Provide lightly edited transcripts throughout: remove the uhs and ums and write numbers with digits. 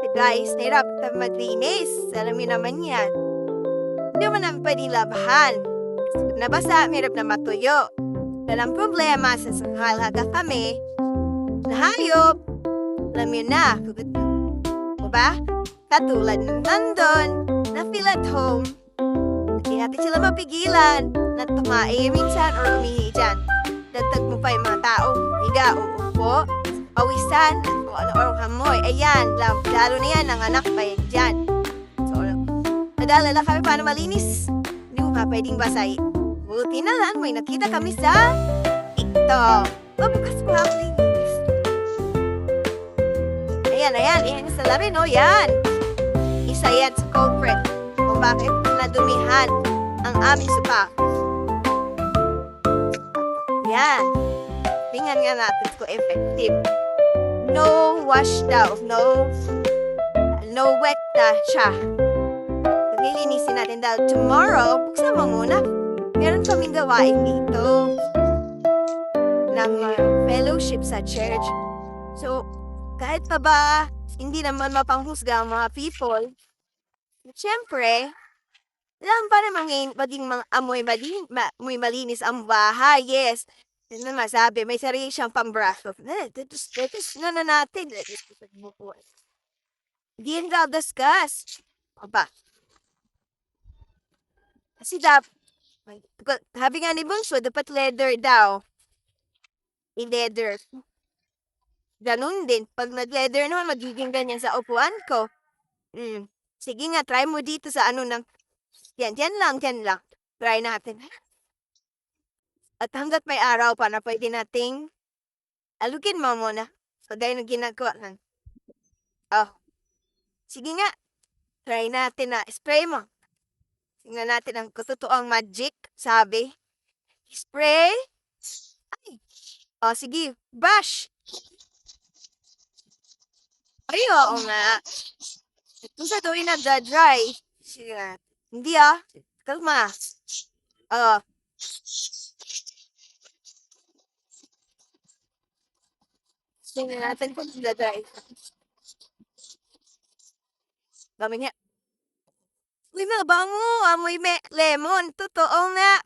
Guys, nahirap tayo maglinis. Alam niyo naman yan. Hindi mo naman pwedeng labahan. Pag nabasa, mahirap na matuyo. Walang problema sa sakalaga kami. Nahayop. Alam niyo na. Diba? Katulad ng nandun, na feel at home. Hindi natin sila mapigilan na tumae minsan or umihi dyan. Dagdag mo pa yung mga tao. Higa, uupo, pawisan, o ano or hamoy. Ayan, lalo na yan, ang anak pa yan dyan. So, nadalala kami paano malinis. Hindi mo pa pwedeng basahin. Buti na lang, may nakita kami sa TikTok. Bukas ko ang linis. Ayan, sa labi, no? Yan. Isa yan sa culprit kung bakit nadumihan ang aming supa. Yan. Tingnan nga natin kung effective. No wash daw. No wet na siya. Lilinisin natin dahil tomorrow, buksan mo muna. Meron kaming gawain dito ng fellowship sa church. So, kahit pa ba hindi naman mapanghusga ang mga people, siyempre, lang para maging mga amoy malinis ang bahay. Yes. Yun na masabi, may sarili siyang pang-brush off. Let's na natin. Hindi yan daw discuss. Aba. Kasi sabi nga ni Bunso, dapat leather daw. I-leather. Ganun din. Pag nag-leather naman, magiging ganyan sa upuan ko. Sige nga, try mo dito sa ano ng... Yan lang. Try natin. At hanggat may araw pa na pwede nating alugin mo muna. So, dahil nang ginagawa lang. Oh. Sige nga. Try natin na spray mo. Tingnan natin ang katotoang magic, sabi. Spray. Ay. Oh, sige. Brush. Ay, oo nga. Kung sa tuwing nagda-dry. Sige. Hindi kalma. Tingnan natin kung nagda-dry. Gami niya. Uy, mabango. Amoy lemon. Totoo nga.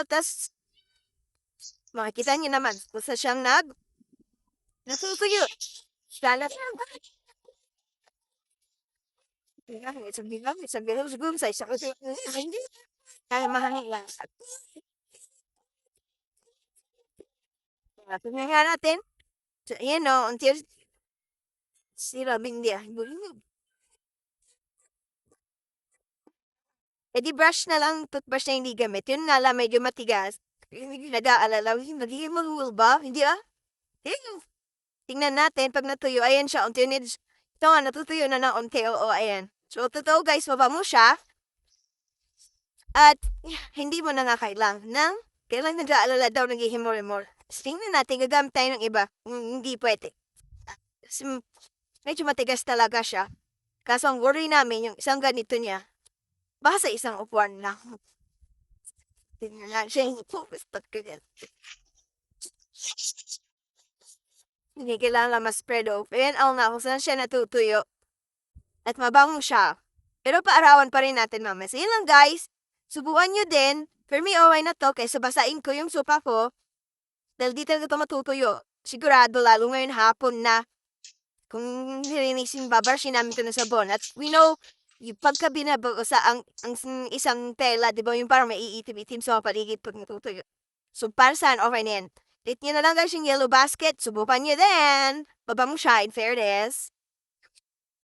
Tas makikita niyo naman kung sa siyang natutuyo. Sana sabi siguro sa isa kasi hindi kaya mahangin. Tingnan nga natin. So, ayan until sirabing dia. Di brush na lang, toothbrush na hindi gamit. Yun na lang, medyo matigas. Nag-aalala, magiging mahul ba? Hindi Tingnan natin, pag natuyo, ayan siya, unti-unti. Ito nga, natutuyo na ng unti, ayan. So, totoo guys, baba mo siya. At, hindi mo na nga kailangan nag-aalala daw, naghihimor-imor. Tingnan natin, gagamit tayo ng iba. Hindi pwede. Kasi, medyo matigas talaga siya. Kaso, ang worry namin, yung isang ganito niya, baka sa isang upuan lang. Tingnan na siya yung pupustot ko yan. Hindi kailangan ma-spread open. Na kung saan siya natutuyo. At mabango siya. Pero paarawan pa rin natin mamaya. So yun lang guys. Subukan nyo din. For me, okay na to. Kaysa basain ko yung sopa ko. Dahil di talaga ito matutuyo. Sigurado lalo ngayon hapon na. Kung nilinisin babarshin namin ito ng sabon. At we know, yung pagka binabago sa ang isang tela, di ba yung parang may iitim-itim sa paligid pag natutuyo. So, para saan, okay na yan. Date nyo na lang guys yung yellow basket. Subukan nyo din. Baba mo siya, in fairness.